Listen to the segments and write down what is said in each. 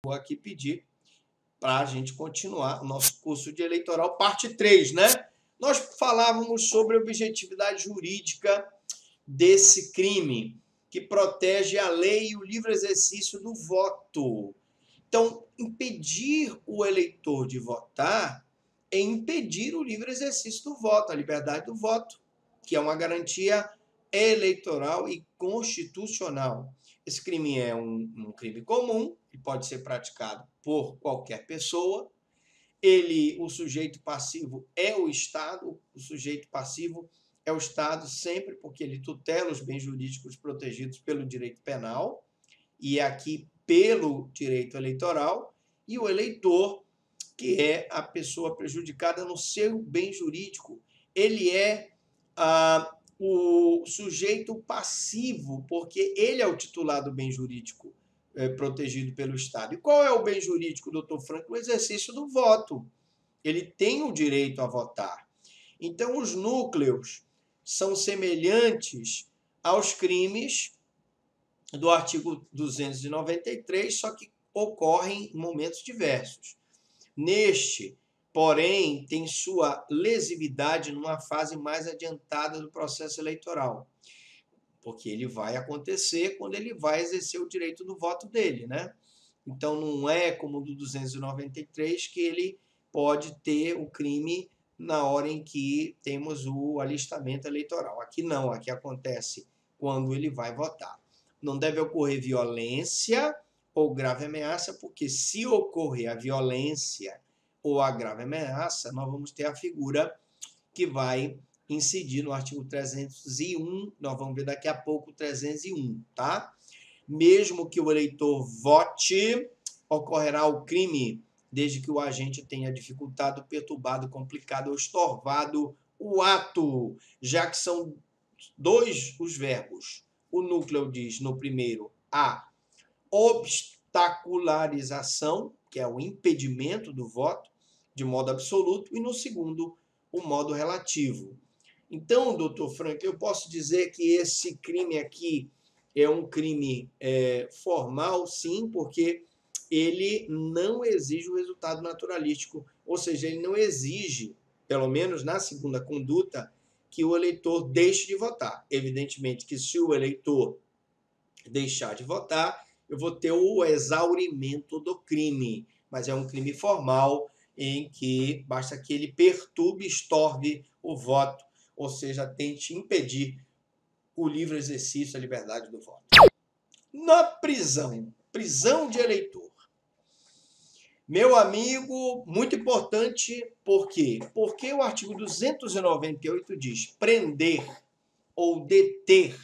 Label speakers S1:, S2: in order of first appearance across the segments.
S1: vou aqui pedir para a gente continuar o nosso curso de eleitoral, parte 3, né? Nós falávamos sobre a objetividade jurídica desse crime, que protege a lei e o livre exercício do voto. Então, impedir o eleitor de votar é impedir o livre exercício do voto, a liberdade do voto, que é uma garantia eleitoral e constitucional. Esse crime é um crime comum, que pode ser praticado por qualquer pessoa. O sujeito passivo é o Estado, o sujeito passivo é o Estado sempre porque ele tutela os bens jurídicos protegidos pelo direito penal e aqui pelo direito eleitoral, e o eleitor, que é a pessoa prejudicada no seu bem jurídico, ele é o sujeito passivo, porque ele é o titular do bem jurídico protegido pelo Estado. E qual é o bem jurídico, doutor Franco? O exercício do voto. Ele tem o direito a votar. Então, os núcleos são semelhantes aos crimes do artigo 293, só que ocorrem em momentos diversos. Neste, porém, tem sua lesividade numa fase mais adiantada do processo eleitoral, porque ele vai acontecer quando ele vai exercer o direito do voto dele, né? Então, não é como o do 293 que ele pode ter o crime na hora em que temos o alistamento eleitoral. Aqui não, aqui acontece quando ele vai votar. Não deve ocorrer violência ou grave ameaça, porque se ocorrer a violência ou a grave ameaça, nós vamos ter a figura que vai incidir no artigo 301, nós vamos ver daqui a pouco o 301, tá? Mesmo que o eleitor vote, ocorrerá o crime, desde que o agente tenha dificultado, perturbado, complicado ou estorvado o ato, já que são dois os verbos. O núcleo diz, no primeiro, a obstacularização, que é o impedimento do voto, de modo absoluto, e no segundo, o modo relativo. Então, doutor Frank, eu posso dizer que esse crime aqui é um crime formal, sim, porque ele não exige o resultado naturalístico, ou seja, ele não exige, pelo menos na segunda conduta, que o eleitor deixe de votar. Evidentemente que se o eleitor deixar de votar, eu vou ter o exaurimento do crime, mas é um crime formal em que basta que ele perturbe, estorve o voto, ou seja, tente impedir o livre exercício da liberdade do voto. Na prisão, prisão de eleitor. Meu amigo, muito importante, por quê? Porque o artigo 298 diz prender ou deter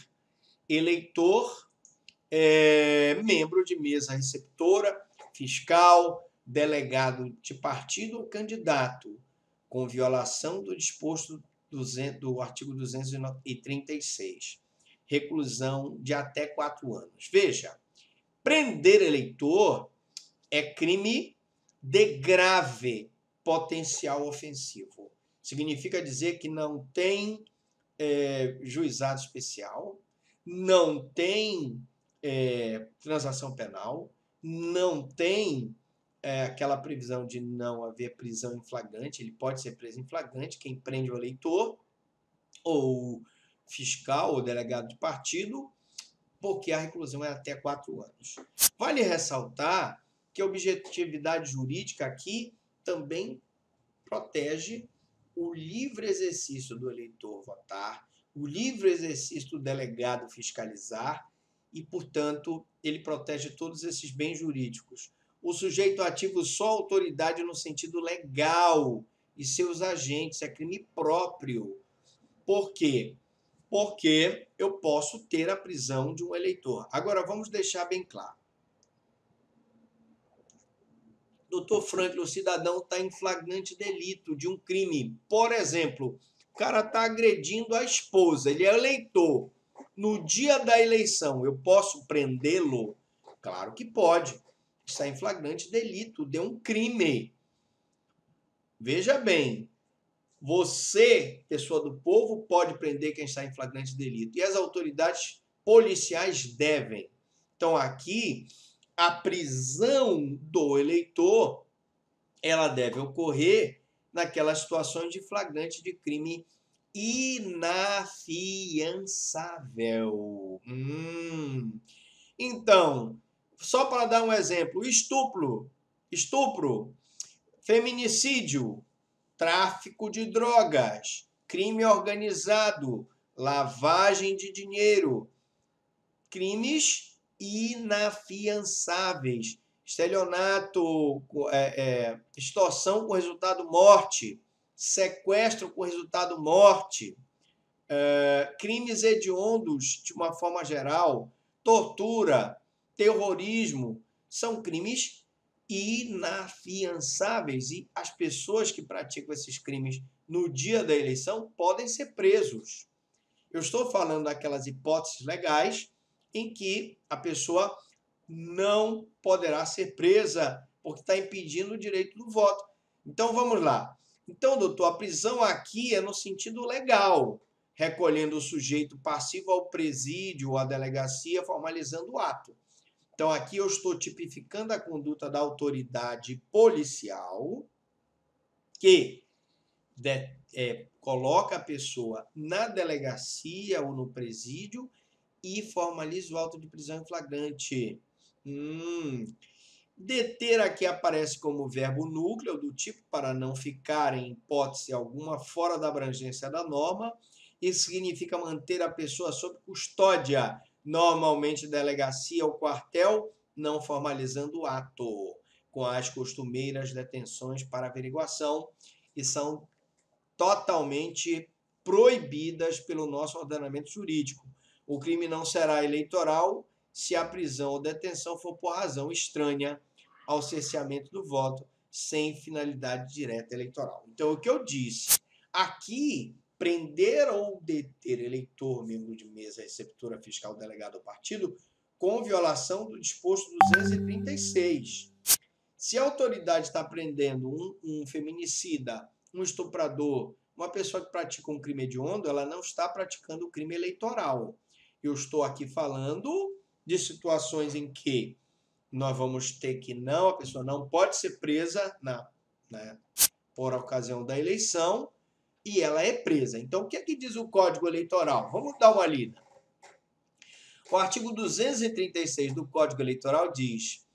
S1: eleitor, membro de mesa receptora, fiscal, delegado de partido ou candidato, com violação do disposto do artigo 236. Reclusão de até 4 anos. Veja, prender eleitor é crime de grave potencial ofensivo. Significa dizer que não tem juizado especial, não tem transação penal, não tem aquela previsão de não haver prisão em flagrante, ele pode ser preso em flagrante, quem prende o eleitor, ou fiscal, ou delegado de partido, porque a reclusão é até 4 anos. Vale ressaltar que a objetividade jurídica aqui também protege o livre exercício do eleitor votar, o livre exercício do delegado fiscalizar e, portanto, ele protege todos esses bens jurídicos. O sujeito ativo só autoridade no sentido legal e seus agentes, é crime próprio. Por quê? Porque eu posso ter a prisão de um eleitor. Agora, vamos deixar bem claro. Doutor Franklin, o cidadão está em flagrante delito de um crime. Por exemplo, o cara está agredindo a esposa, ele é eleitor. No dia da eleição, eu posso prendê-lo? Claro que pode. Está em flagrante delito de um crime. Veja bem, você, pessoa do povo, pode prender quem está em flagrante delito. E as autoridades policiais devem. Então, aqui, a prisão do eleitor, ela deve ocorrer naquelas situações de flagrante de crime inafiançável. Então, só para dar um exemplo, estupro, feminicídio, tráfico de drogas, crime organizado, lavagem de dinheiro, crimes inafiançáveis, estelionato, extorsão com resultado morte, sequestro com resultado morte, crimes hediondos de uma forma geral, tortura, terrorismo, são crimes inafiançáveis e as pessoas que praticam esses crimes no dia da eleição podem ser presos. Eu estou falando daquelas hipóteses legais em que a pessoa não poderá ser presa porque está impedindo o direito do voto. Então, vamos lá. Então, doutor, a prisão aqui é no sentido legal, recolhendo o sujeito passivo ao presídio ou à delegacia, formalizando o ato. Então, aqui eu estou tipificando a conduta da autoridade policial que coloca a pessoa na delegacia ou no presídio e formaliza o auto de prisão em flagrante. Deter aqui aparece como verbo núcleo, do tipo para não ficar em hipótese alguma fora da abrangência da norma. Isso significa manter a pessoa sob custódia, normalmente delegacia ou quartel, não formalizando o ato, com as costumeiras detenções para averiguação, e são totalmente proibidas pelo nosso ordenamento jurídico. O crime não será eleitoral se a prisão ou detenção for por razão estranha ao cerceamento do voto, sem finalidade direta eleitoral. Então, o que eu disse, aqui, prender ou deter eleitor, membro de mesa, receptora fiscal, delegado ao partido, com violação do disposto 236. Se a autoridade está prendendo um feminicida, um estuprador, uma pessoa que pratica um crime hediondo, ela não está praticando o crime eleitoral. Eu estou aqui falando de situações em que nós vamos ter que a pessoa não pode ser presa por ocasião da eleição e ela é presa. Então, o que é que diz o Código Eleitoral? Vamos dar uma lida. O artigo 236 do Código Eleitoral diz: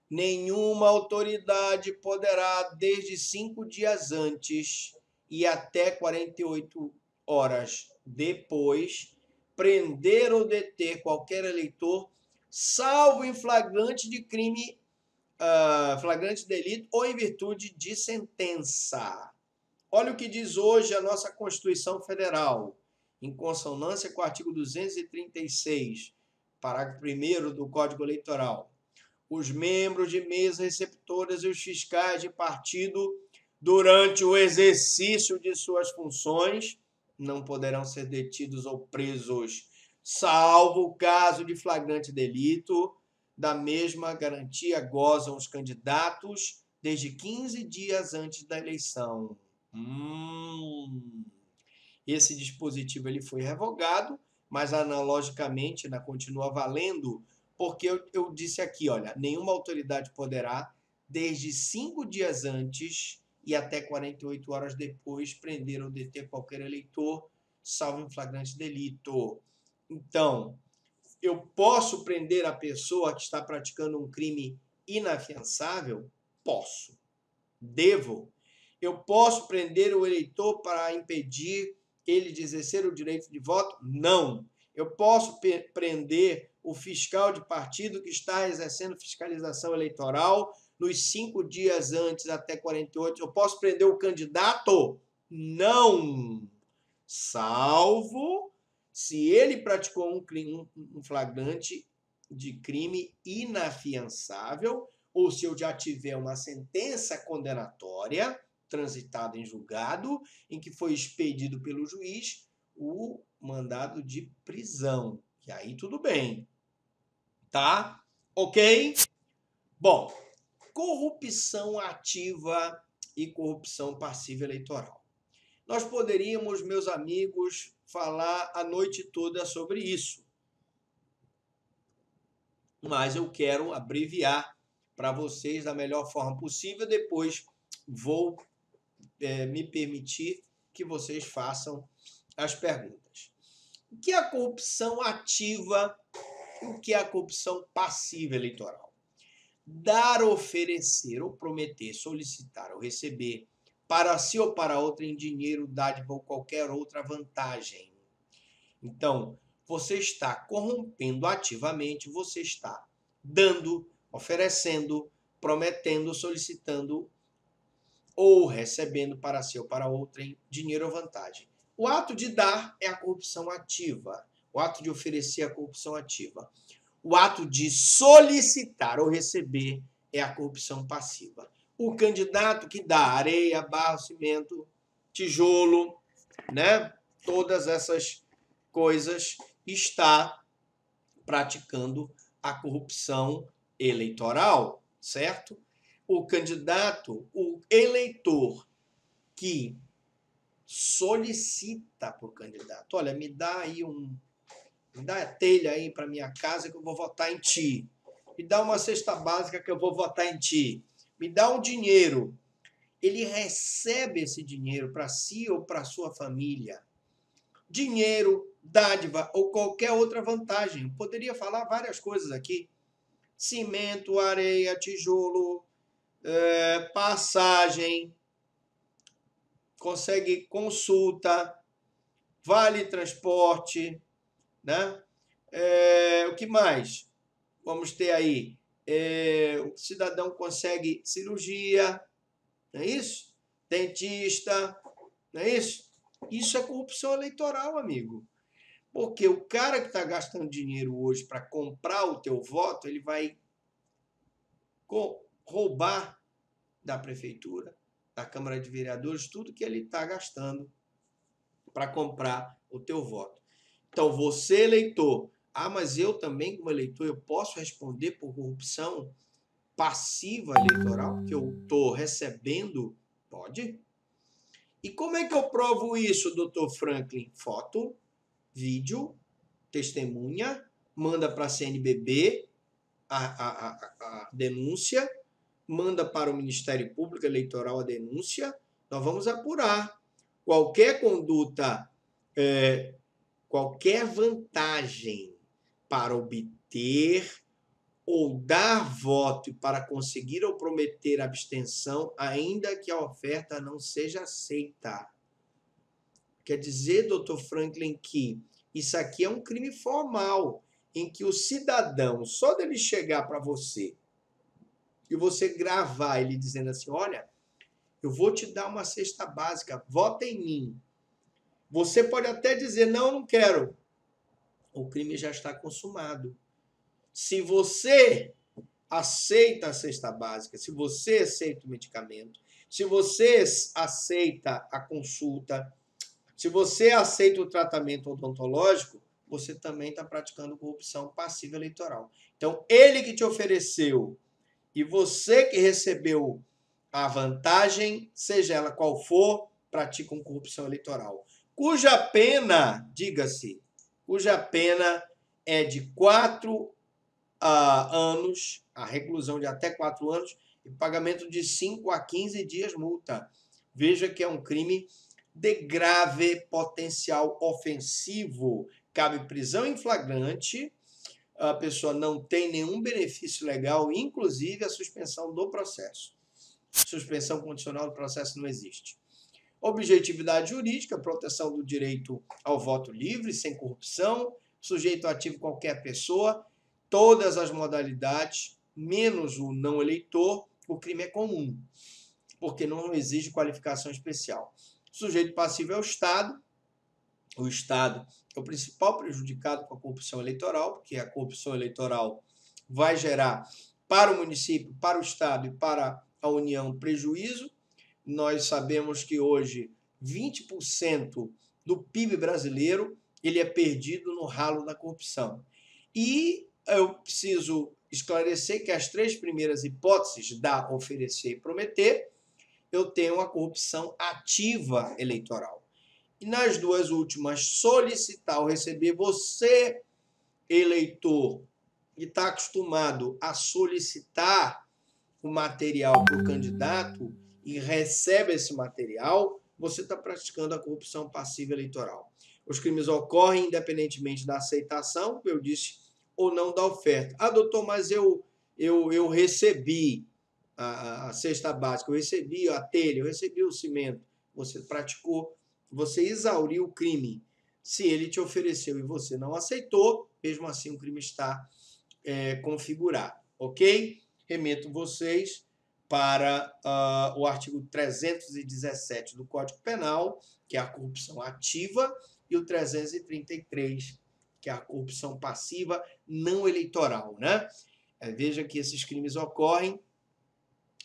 S1: nenhuma autoridade poderá, desde 5 dias antes e até 48 horas depois, prender ou deter qualquer eleitor, salvo em flagrante de crime, flagrante delito ou em virtude de sentença. Olha o que diz hoje a nossa Constituição Federal, em consonância com o artigo 236, parágrafo 1º do Código Eleitoral. Os membros de mesas receptoras e os fiscais de partido, durante o exercício de suas funções, não poderão ser detidos ou presos, salvo o caso de flagrante delito. Da mesma garantia gozam os candidatos desde 15 dias antes da eleição. Esse dispositivo ele foi revogado, mas analogicamente continua valendo, porque eu disse aqui, olha, nenhuma autoridade poderá, desde 5 dias antes e até 48 horas depois, prender ou deter qualquer eleitor, salvo em flagrante delito. Então, eu posso prender a pessoa que está praticando um crime inafiançável? Posso. Devo. Eu posso prender o eleitor para impedir ele de exercer o direito de voto? Não. Eu posso prender o fiscal de partido que está exercendo fiscalização eleitoral nos 5 dias antes até 48. Eu posso prender o candidato? Não. Salvo se ele praticou um flagrante de crime inafiançável ou se eu já tiver uma sentença condenatória transitada em julgado, em que foi expedido pelo juiz o mandado de prisão. E aí tudo bem. Tá? Ok? Bom, corrupção ativa e corrupção passiva eleitoral. Nós poderíamos, meus amigos, falar a noite toda sobre isso. mas eu quero abreviar para vocês da melhor forma possível. Depois vou me permitir que vocês façam as perguntas. O que é a corrupção ativa e o que é a corrupção passiva eleitoral? Dar, oferecer ou prometer, solicitar ou receber para si ou para outrem dinheiro, dádiva ou qualquer outra vantagem. Então, você está corrompendo ativamente, você está dando, oferecendo, prometendo, solicitando ou recebendo para si ou para outrem dinheiro ou vantagem. O ato de dar é a corrupção ativa. O ato de oferecer é a corrupção ativa. O ato de solicitar ou receber é a corrupção passiva. O candidato que dá areia, barro, cimento, tijolo, né? Todas essas coisas está praticando a corrupção eleitoral, certo? O candidato, o eleitor que solicita para o candidato, olha, me dá a telha aí para minha casa que eu vou votar em ti. Me dá uma cesta básica que eu vou votar em ti. Me dá um dinheiro. Ele recebe esse dinheiro para si ou para sua família. Dinheiro, dádiva ou qualquer outra vantagem. Eu poderia falar várias coisas aqui. Cimento, areia, tijolo, passagem, consegue consulta, vale transporte, né? O que mais? Vamos ter aí, o cidadão consegue cirurgia, não é isso? Dentista, não é isso? Isso é corrupção eleitoral, amigo. Porque o cara que está gastando dinheiro hoje para comprar o teu voto, ele vai roubar da prefeitura, da Câmara de Vereadores, tudo que ele está gastando para comprar o teu voto. Então, você, eleitor, mas eu também, como eleitor, eu posso responder por corrupção passiva eleitoral, porque eu estou recebendo? Pode. E como é que eu provo isso, doutor Franklin? Foto, vídeo, testemunha, manda para a CNBB a denúncia, manda para o Ministério Público Eleitoral a denúncia, nós vamos apurar. Qualquer conduta, qualquer vantagem para obter ou dar voto e para conseguir ou prometer abstenção, ainda que a oferta não seja aceita. Quer dizer, doutor Franklin, que isso aqui é um crime formal, em que o cidadão, só dele chegar para você e você gravar ele dizendo assim, olha, eu vou te dar uma cesta básica, vota em mim. Você pode até dizer, não quero. O crime já está consumado. Se você aceita a cesta básica, se você aceita o medicamento, se você aceita a consulta, se você aceita o tratamento odontológico, você também está praticando corrupção passiva eleitoral. Então, ele que te ofereceu e você que recebeu a vantagem, seja ela qual for, praticam corrupção eleitoral. Cuja pena, diga-se, cuja pena é de 4 anos, a reclusão de até 4 anos e pagamento de 5 a 15 dias multa. Veja que é um crime de grave potencial ofensivo. Cabe prisão em flagrante, a pessoa não tem nenhum benefício legal, inclusive a suspensão do processo. Suspensão condicional do processo não existe. Objetividade jurídica, proteção do direito ao voto livre, sem corrupção, sujeito ativo qualquer pessoa, todas as modalidades, menos o não eleitor, o crime é comum, porque não exige qualificação especial. Sujeito passivo é o Estado é o principal prejudicado com a corrupção eleitoral, porque a corrupção eleitoral vai gerar para o município, para o Estado e para a União prejuízo. Nós sabemos que hoje 20% do PIB brasileiro ele é perdido no ralo da corrupção. E eu preciso esclarecer que as 3 primeiras hipóteses, dar, oferecer e prometer, eu tenho a corrupção ativa eleitoral. E nas 2 últimas, solicitar ou receber, você, eleitor, e está acostumado a solicitar o material para o candidato e recebe esse material, você está praticando a corrupção passiva eleitoral. Os crimes ocorrem independentemente da aceitação, como eu disse, ou não da oferta. Ah, doutor, mas eu recebi a cesta básica, eu recebi a telha, eu recebi o cimento. Você praticou, você exauriu o crime. Se ele te ofereceu e você não aceitou, mesmo assim o crime está configurado, ok? Remeto vocês para o artigo 317 do Código Penal, que é a corrupção ativa, e o 333, que é a corrupção passiva não eleitoral, né? Veja que esses crimes ocorrem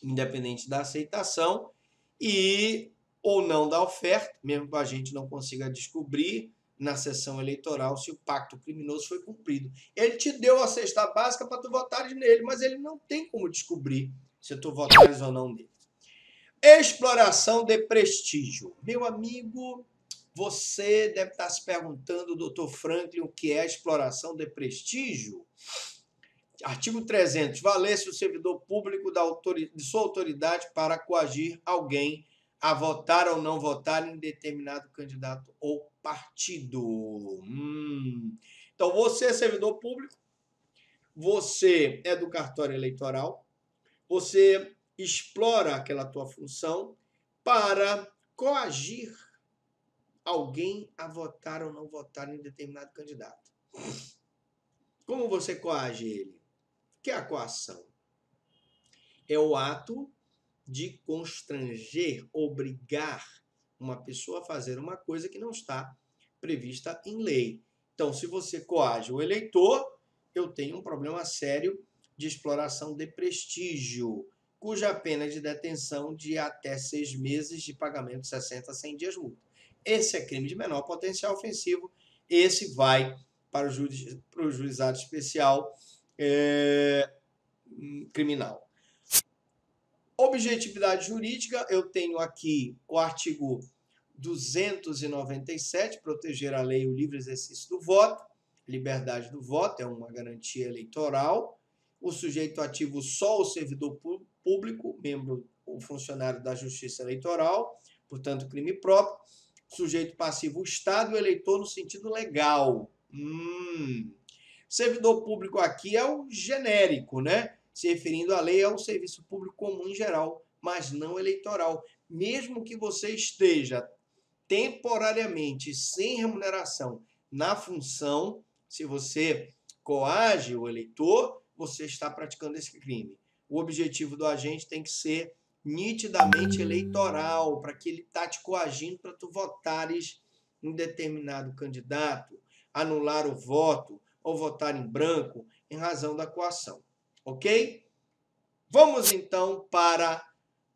S1: independente da aceitação e ou não da oferta, mesmo que a gente não consiga descobrir na sessão eleitoral se o pacto criminoso foi cumprido. Ele te deu a cesta básica para tu votares nele, mas ele não tem como descobrir se tu votares ou não nele. Exploração de prestígio. Meu amigo, você deve estar se perguntando, doutor Franklin, o que é exploração de prestígio? Artigo 300. Valer-se o servidor público de sua autoridade para coagir alguém a votar ou não votar em determinado candidato ou partido. Então, você é servidor público, você é do cartório eleitoral, você explora aquela tua função para coagir alguém a votar ou não votar em determinado candidato. Como você coage ele? O que é a coação? É o ato de constranger, obrigar uma pessoa a fazer uma coisa que não está prevista em lei. Então, se você coage o eleitor, eu tenho um problema sério de exploração de prestígio, cuja pena de detenção de até 6 meses de pagamento de 60 a 100 dias multa. Esse é crime de menor potencial ofensivo, esse vai para o juizado especial criminal. Objetividade jurídica, eu tenho aqui o artigo 297, proteger a lei e o livre exercício do voto. Liberdade do voto é uma garantia eleitoral. O sujeito ativo só o servidor público, membro ou funcionário da Justiça Eleitoral, portanto, crime próprio. Sujeito passivo, o Estado e o eleitor no sentido legal. Servidor público aqui é o genérico, né? Se referindo à lei, é um serviço público comum em geral, mas não eleitoral. Mesmo que você esteja temporariamente sem remuneração na função, se você coage o eleitor, você está praticando esse crime. O objetivo do agente tem que ser nitidamente eleitoral, para que ele está te coagindo para tu votares em determinado candidato, anular o voto ou votar em branco em razão da coação. Ok? Vamos então para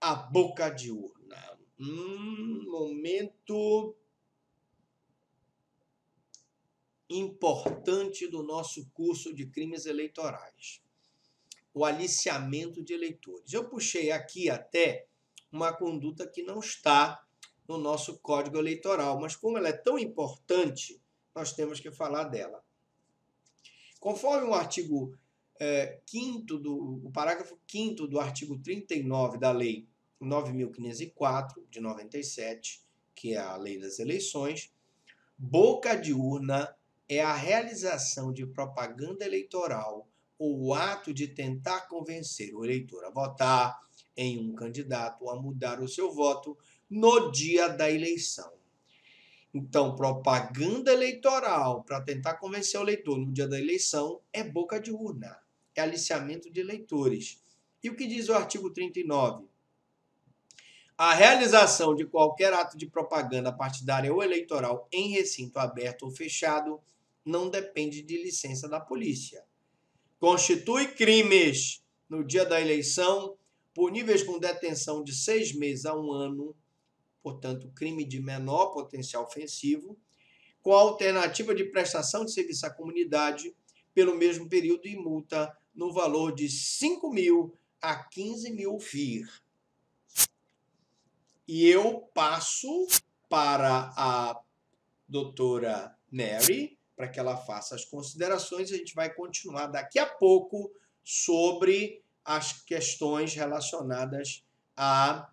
S1: a boca de urna. Momento importante do nosso curso de crimes eleitorais. O aliciamento de eleitores. Eu puxei aqui até uma conduta que não está no nosso Código Eleitoral, mas como ela é tão importante, nós temos que falar dela. Conforme o artigo 5º o parágrafo 5º do artigo 39 da Lei 9.504, de 97, que é a Lei das Eleições, boca de urna é a realização de propaganda eleitoral ou o ato de tentar convencer o eleitor a votar em um candidato ou a mudar o seu voto no dia da eleição. Então, propaganda eleitoral para tentar convencer o eleitor no dia da eleição é boca de urna, é aliciamento de eleitores. E o que diz o artigo 39? A realização de qualquer ato de propaganda partidária ou eleitoral em recinto aberto ou fechado não depende de licença da polícia. Constitui crimes no dia da eleição, puníveis com detenção de 6 meses a 1 ano, portanto, crime de menor potencial ofensivo, com a alternativa de prestação de serviço à comunidade pelo mesmo período e multa no valor de 5.000 a 15.000 FIR. E eu passo para a doutora Mary para que ela faça as considerações. A gente vai continuar daqui a pouco sobre as questões relacionadas à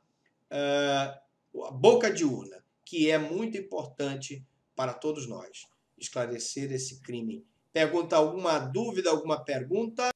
S1: boca de urna, que é muito importante para todos nós esclarecer esse crime. Pergunta alguma dúvida, alguma pergunta?